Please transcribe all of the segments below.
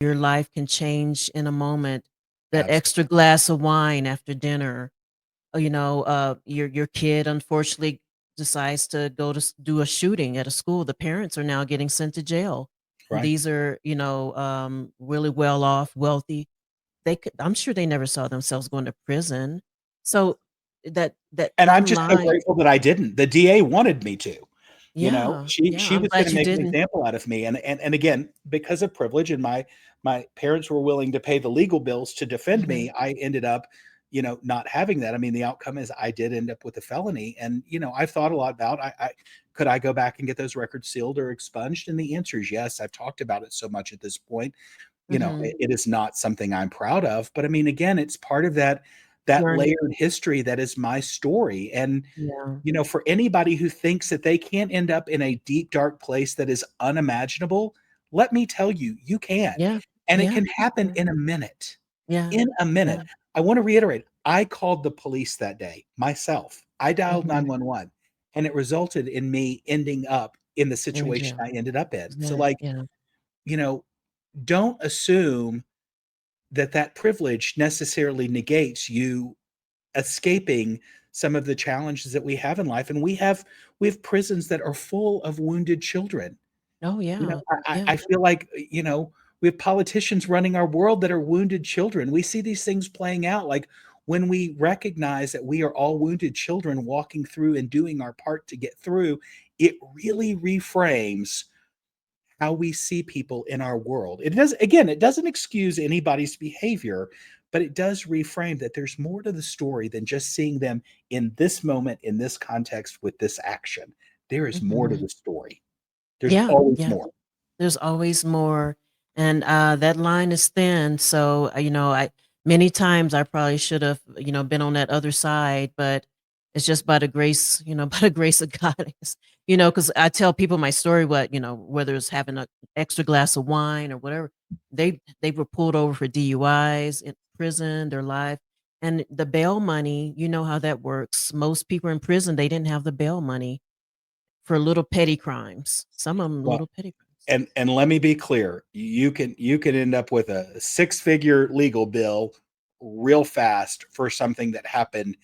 your life can change in a moment. That extra Absolutely. glass of wine after dinner, your kid unfortunately decides to go to do a shooting at a school. The parents are now getting sent to jail. And Right. these are, really well off, wealthy. I'm sure they never saw themselves going to prison. So that And I'm thin just so line. grateful that I didn't. The DA wanted me to. You know, Yeah, yeah, she I'm was gonna glad you make an didn't. example out of me, and again, because of privilege and my parents were willing to pay the legal bills to defend Mhm, me, I ended up, not having that. I mean, the outcome is I did end up with a felony, and, I've thought a lot about I could I go back and get those records sealed or expunged? And the answer is yes. I've talked about it so much at this point. mhm. It is not something I'm proud of, but I mean, again, it's part of that Journey. layered history that is my story. And Yeah, for anybody who thinks that they can't end up in a deep, dark place that is unimaginable, let me tell you, you can. yeah, And it yeah, can you happen can. in a minute. Yeah, In a yeah, minute. I want to reiterate, I called the police that day myself. I dialed mhm. 911, and it resulted in me ending up in the In situation jail. I ended up in. So, Yeah, like, yeah. you know, don't assume that privilege necessarily negates you escaping some of the challenges that we have in life. And we have prisons that are full of wounded children. Oh, You know, yeah, I yeah. I feel like, we have politicians running our world that are wounded children. We see these things playing out, like, when we recognize that we are all wounded children walking through and doing our part to get through, it really reframes how we see people in our world. It doesn't excuse anybody's behavior, but it does reframe that there's more to the story than just seeing them in this moment, in this context, with this action. There is more to Mhm. the story. There's Yeah, always yeah. more. There's always more, and, that line is thin, so, I many times I probably should have, been on that other side, but it's just by the grace, by the grace of God, I guess, because I tell people my story, whether it's having a extra glass of wine or whatever, they were pulled over for DUIs, in prison, their life, and the bail money, you know how that works. Most people in prison, they didn't have the bail money for little petty crimes. Some of them Well, little petty crimes. and let me be clear, you can end up with a six-figure legal bill real fast for something that happened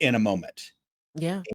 in a moment. Yeah.